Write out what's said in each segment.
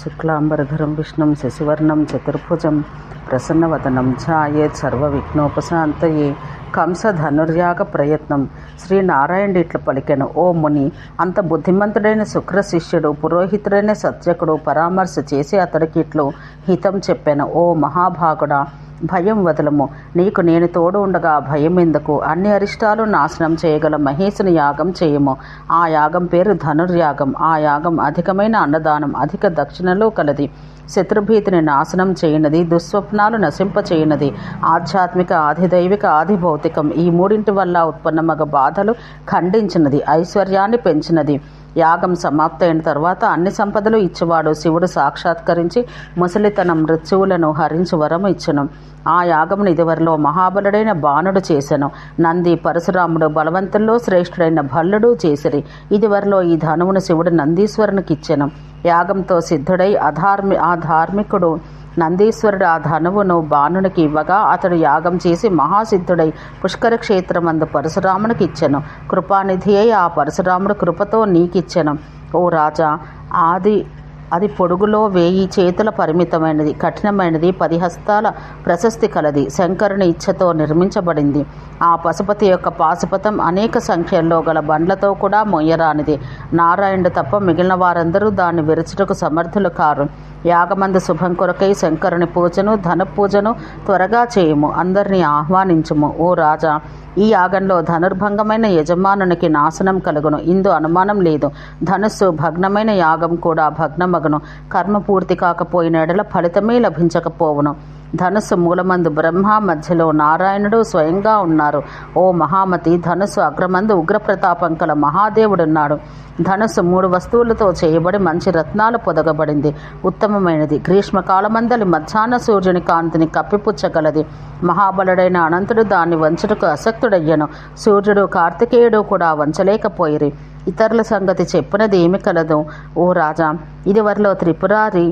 శుక్లాంబరధరం విష్ణుం శశివర్ణం చతుర్భుజం ప్రసన్నవదనం ఛాయేత్ సర్వవిఘ్నోపశాంతయే కంసధనుర్యాగ ప్రయత్నం. శ్రీనారాయణుడు ఇట్లు పలికెను: ఓ ముని, అంత బుద్ధిమంతుడైన శుక్ర శిష్యుడు పురోహితుడైన సత్యకుడు పరామర్శ చేసి అతడికి ఇట్లు హితం చెప్పాను: ఓ మహాభాగుడా, భయం వదలము. నీకు నేను తోడు ఉండగా భయం ఎందుకు? అన్ని అరిష్టాలు నాశనం చేయగల మహేశుని యాగం చేయము. ఆ యాగం పేరు ధనుర్యాగం. ఆ యాగం అధికమైన అన్నదానం, అధిక దక్షిణలు కలది. శత్రుభీతిని నాశనం చేయనది, దుస్వప్నాలు నశింపచేయనది, ఆధ్యాత్మిక, ఆధిదైవిక, ఆధిభౌతికం ఈ మూడింటి వల్ల ఉత్పన్నమగ బాధలు ఖండించినది, ఐశ్వర్యాన్ని పెంచినది. యాగం సమాప్తయిన తర్వాత అన్ని సంపదలు ఇచ్చేవాడు శివుడు సాక్షాత్కరించి ముసలితనం మృత్యువులను హరించి వరము ఇచ్చెను. ఆ యాగమును ఇదివరలో మహాబలుడైన బాణుడు చేసెను. నంది, పరశురాముడు, బలవంతుల్లో శ్రేష్ఠుడైన భల్లుడు చేసిరి. ఇదివరలో ఈ ధనువును శివుడు నందీశ్వరునికి ఇచ్చెను. యాగంతో సిద్ధుడై ఆ ధార్మికుడు నందీశ్వరుడు ఆ ధనువును బాణునికి ఇవ్వగా అతడు యాగం చేసి మహాసిద్ధుడై పుష్కర క్షేత్రమందు పరశురామునికి ఇచ్చెను. కృపానిధి అయి ఆ పరశురాముడు కృపతో నీకిచ్చెను. ఓ రాజా, అది పొడుగులో 1000 చేతుల పరిమితమైనది, కఠినమైనది, 10 హస్తాల ప్రశస్తి కలది, శంకరుని ఇచ్ఛతో నిర్మించబడింది. ఆ పశుపతి యొక్క పాశుపతం అనేక సంఖ్యల్లో గల బండ్లతో కూడా మొయ్యరానిది. నారాయణుడు తప్ప మిగిలిన వారందరూ దాన్ని విరచుటకు సమర్థులు కారు. యాగమందు శుభం కొరకై శంకరుని పూజను, ధన పూజను త్వరగా చేయము. అందరినీ ఆహ్వానించుము. ఓ రాజా, ఈ యాగంలో ధనుర్భంగమైన యజమానునికి నాశనం కలుగును, ఇందు అనుమానం లేదు. ధనుస్సు భగ్నమైన యాగం కూడా భగ్నమగును. కర్మ పూర్తి కాకపోయిన ఎడల ఫలితమే లభించకపోవును. ధనుస్సు మూలమందు బ్రహ్మ, మధ్యలో నారాయణుడు స్వయంగా ఉన్నారు. ఓ మహామతి, ధనుస్సు అగ్రమందు ఉగ్రప్రతాపం కల మహాదేవుడున్నాడు. ధనుస్సు 3 వస్తువులతో చేయబడి మంచి రత్నాలు పొదగబడింది, ఉత్తమమైనది. గ్రీష్మకాలమందలి మధ్యాహ్న సూర్యుని కాంతిని కప్పిపుచ్చగలది. మహాబలుడైన అనంతుడు దాన్ని వంచుటకు అసక్తుడయ్యను. సూర్యుడు, కార్తికేయుడు కూడా వంచలేకపోయిరి. ఇతరుల సంగతి చెప్పినది ఏమి కలదు? ఓ రాజా, ఇదివరలో త్రిపురారి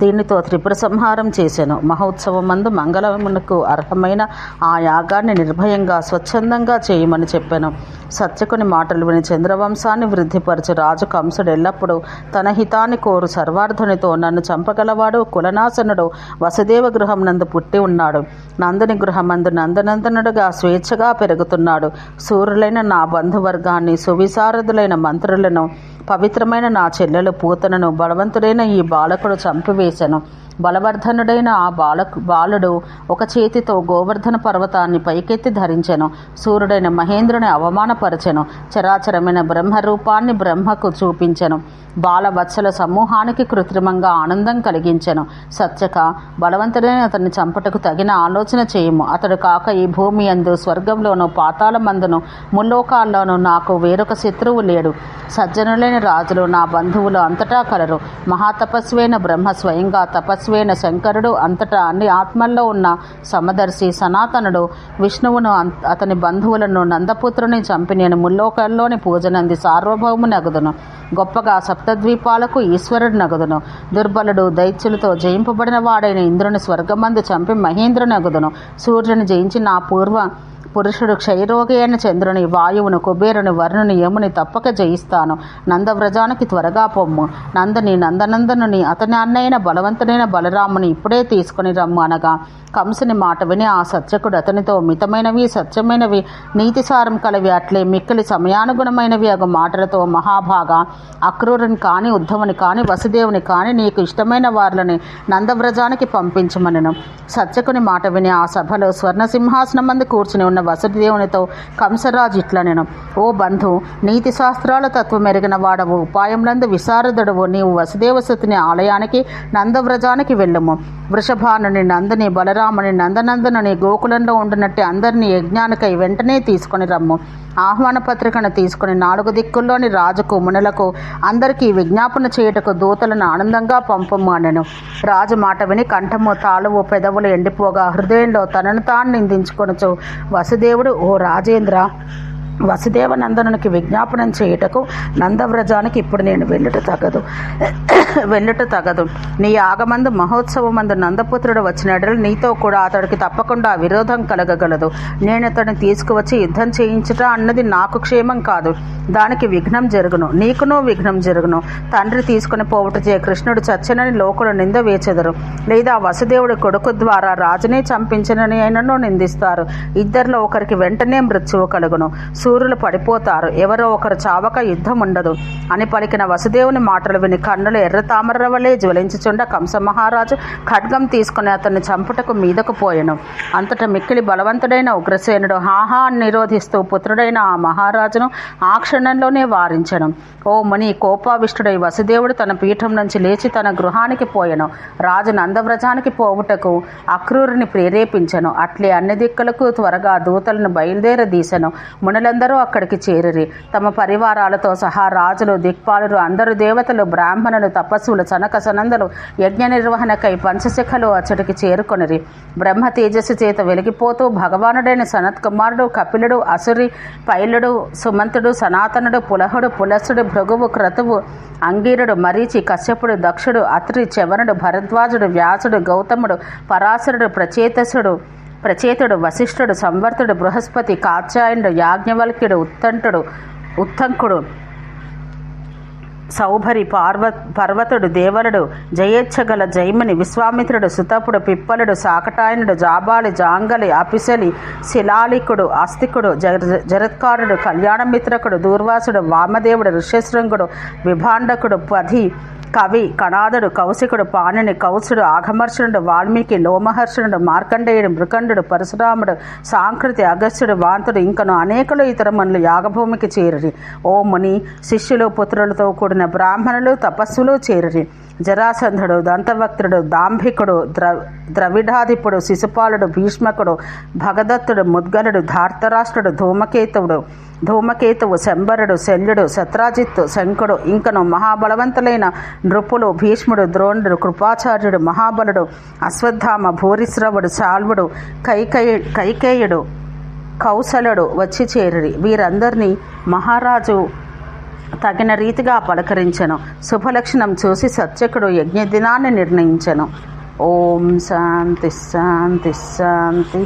దీనితో త్రిపుర సంహారం చేశాను. మహోత్సవమందు మంగళమునకు అర్హమైన ఆ యాగాన్ని నిర్భయంగా స్వచ్ఛందంగా చేయమని చెప్పాను. సత్యకుని మాటలు విని చంద్రవంశాన్ని వృద్ధిపరచు రాజు కంసుడు ఎల్లప్పుడూ తన హితాన్ని కోరు సర్వార్థునితో నన్ను చంపగలవాడు కులనాశనుడు వసుదేవ గృహం నందు పుట్టి ఉన్నాడు. నందుని గృహమందు నందనందనుడుగా స్వేచ్ఛగా పెరుగుతున్నాడు. సూర్యులైన నా బంధువర్గాన్ని, సువిశారదులైన మంత్రులను, పవిత్రమైన నా చెల్లెలు పూతనను బలవంతుడైన ఈ బాలకుడు చంపివేశను. బలవర్ధనుడైన ఆ బాలుడు ఒక చేతితో గోవర్ధన పర్వతాన్ని పైకెత్తి ధరించెను. సూర్యుడైన మహేంద్రుని అవమానపరచెను. చరాచరమైన బ్రహ్మరూపాన్ని బ్రహ్మకు చూపించెను. బాలవత్సల సమూహానికి కృత్రిమంగా ఆనందం కలిగించెను. సత్యక, బలవంతుడైన అతన్ని చంపటకు తగిన ఆలోచన చేయము. అతడు కాక ఈ భూమి యందు, స్వర్గంలోనూ, పాతాళమందును, ముల్లోకాల్లోనూ నాకు వేరొక శత్రువు లేడు. సజ్జనులైన రాజులు నా బంధువులు అంతటా కలరు. మహాతపస్వైన బ్రహ్మ స్వయంగా తపస్వైన శంకరుడు, అంతటా అన్ని ఆత్మల్లో ఉన్న సమదర్శి సనాతనుడు విష్ణువును, అతని బంధువులను, నందపుత్రుని చంపి నేను ముల్లోకాల్లోని పూజనంది సార్వభౌము నగుదును. గొప్పగా సప్తద్వీపాలకు ఈశ్వరుడు నగుదును. దుర్బలుడు, దైత్యులతో జయింపబడిన వాడైన ఇంద్రుని స్వర్గమందు చంపి మహేంద్రుని నగుదును. సూర్యుని జయించి నా పూర్వ పురుషుడు క్షయరోగి అయిన చంద్రుని, వాయువును, కుబేరుని, వరుణుని, యముని తప్పక జయిస్తాను. నందవ్రజానికి త్వరగా పొమ్ము. నందని, నందనందనుని, అతని అన్నైన బలవంతుడైన బలరాముని ఇప్పుడే తీసుకుని రమ్ము అనగా కంసుని మాట విని ఆ సత్యకుడు అతనితో మితమైనవి, సత్యమైనవి, నీతిసారం కలవి, అట్లే మిక్కిలి సమయానుగుణమైనవి అగు మాటలతో మహాభాగా, అక్రూరుని కాని, ఉద్ధవుని కాని, వసుదేవుని కాని నీకు ఇష్టమైన వారులని నందవ్రజానికి పంపించమనెను. సత్యకుని మాట విని ఆ సభలో స్వర్ణసింహాసనమందు కూర్చుని ఉన్న వసుదేవునితో కంసరాజు ఇట్లనెను: ఓ బంధు, నీతి శాస్త్రాల తత్వం ఎరిగిన వాడవు, ఉపాయములందు విశారదుడవు, నీవు వసుదేవసుతుని ఆలయానికి నందవ్రజానికి వెళ్ళుము. వృషభానుని, నందని, బలరాముని, నందనందనుని గోకులంలో ఉండినట్టు అందరినీ యజ్ఞానికై వెంటనే తీసుకుని రమ్ము. ఆహ్వాన పత్రికను తీసుకుని 4 దిక్కుల్లోని రాజుకు, మునులకు అందరికీ విజ్ఞాపన చేయుటకు దూతలను ఆనందంగా పంపము అనెను. రాజు మాట విని కంఠము, తాళువు, పెదవులు ఎండిపోగా హృదయంలో తనను తాను నిందించుకొనుచు వసుదేవుడు: ఓ రాజేంద్ర, వసుదేవనందనునికి విజ్ఞాపనం చేయుటకు నందవ్రజానికి ఇప్పుడు నేను వెళ్ళుట తగదు. నీ ఆగమందు మహోత్సవమందు నందపుత్రుడు వచ్చినట్లు నీతో కూడా అతడికి తప్పకుండా విరోధం కలగగలదు. నేను అతడిని తీసుకువచ్చి యుద్ధం చేయించుట అన్నది నాకు క్షేమం కాదు. దానికి విఘ్నం జరుగును, నీకునూ విఘ్నం జరుగును. తండ్రి తీసుకుని పోవుటచే కృష్ణుడు చచ్చనని లోకులు నింద వేచెదరు, లేదా వసుదేవుడి కొడుకు ద్వారా రాజునే చంపించనని అయినను నిందిస్తారు. ఇద్దరిలో ఒకరికి వెంటనే మృత్యువు కలుగును, సూర్యులు పడిపోతారు, ఎవరో ఒకరు చావక యుద్ధం ఉండదు అని పలికిన వసుదేవుని మాటలు విని కన్నులు ఎర్ర తామర వలె జ్వలించుచుండ కంస మహారాజు ఖడ్గం తీసుకుని అతన్ని చంపుటకు మీదకు పోయెను. అంతటా మిక్కిలి బలవంతుడైన ఉగ్రసేనుడు హాహా అని నిరోధిస్తూ పుత్రుడైన ఆ మహారాజును ఆ క్షణంలోనే వారించెను. ఓ ముని, కోపావిష్టుడై వసుదేవుడు తన పీఠం నుంచి లేచి తన గృహానికి పోయెను. రాజు నందవ్రజానికి పోవుటకు అక్రూరుని ప్రేరేపించెను. అట్లే అన్ని దిక్కులకు త్వరగా దూతలను బయలుదేరదీసెను. మునులందరూ అక్కడికి చేరిరి. తమ పరివారాలతో సహా రాజులు, దిక్పాలురు, అందరు దేవతలు, బ్రాహ్మణులు, తపస్సులు, సనక సనందలు యజ్ఞ నిర్వహణకై పంచశిఖలు అచ్చటికి చేరుకొనిరి. బ్రహ్మ తేజస్సు చేత వెలిగిపోతూ భగవానుడైన సనత్ కుమారుడు, కపిలుడు, అసురి, పైలుడు, సుమంతుడు, సనాతనుడు, పులహుడు, పులసుడు, భృగువు, క్రతువు, అంగీరుడు, మరీచి, కశ్యపుడు, దక్షుడు, అత్రి, చవనుడు, భరద్వాజుడు, వ్యాసుడు, గౌతముడు, పరాశరుడు, ప్రచేతుడు, వశిష్ఠుడు, సంవర్తుడు, బృహస్పతి, కాత్యాయనుడు, యాజ్ఞవల్క్యుడు, ఉత్తంకుడు, సౌభరి, పర్వతుడు, దేవరుడు, జయేచ్ఛగల జైముని, విశ్వామిత్రుడు, సుతపుడు, పిప్పలుడు, సాకటాయనుడు, జాబాలి, జాంగలి, అపిసలి, శిలాలికుడు, ఆస్తికుడు, జరత్కారుడు, కళ్యాణమిత్రకుడు, దూర్వాసుడు, వామదేవుడు, ఋష్యశృంగుడు, విభాండకుడు, పధి, కవి, కణాదుడు, కౌశికుడు, పాణిని, కౌసుడు, ఆఘమర్షణుడు, వాల్మీకి, లోమహర్షణుడు, మార్కండేయుడు, మృకండుడు, పరశురాముడు, సాంకృతి, అగస్త్యుడు, వాంతుడు ఇంకను అనేకులు ఇతర మనులు యాగభూమికి చేరిరి. ఓ ముని, శిష్యులు, పుత్రులతో కూడిన బ్రాహ్మణులు, తపస్సులు చేరిరి. జరాసంధుడు, దంతవక్త్రుడు, దాంభికుడు, ద్రవిడాధిపుడు, శిశుపాలుడు, భీష్మకుడు, భగదత్తుడు, ముద్గలుడు, ధార్తరాష్ట్రుడు, ధూమకేతువు, శంబరుడు, శల్యుడు, సత్రాజిత్తు, శంకుడు ఇంకను మహాబలవంతులైన నృపులు, భీష్ముడు, ద్రోణుడు, కృపాచార్యుడు, మహాబలుడు, అశ్వత్థామ, భూరిశ్రవుడు, శాల్వుడు, కైకేయుడు, కౌసలుడు వచ్చి చేరిరి. వీరందరినీ మహారాజు తగిన రీతిగా పలకరించెను. శుభలక్షణం చూసి సత్యకుడు యజ్ఞదినాన్ని నిర్ణయించెను. ఓం శాంతి శాంతి శాంతి.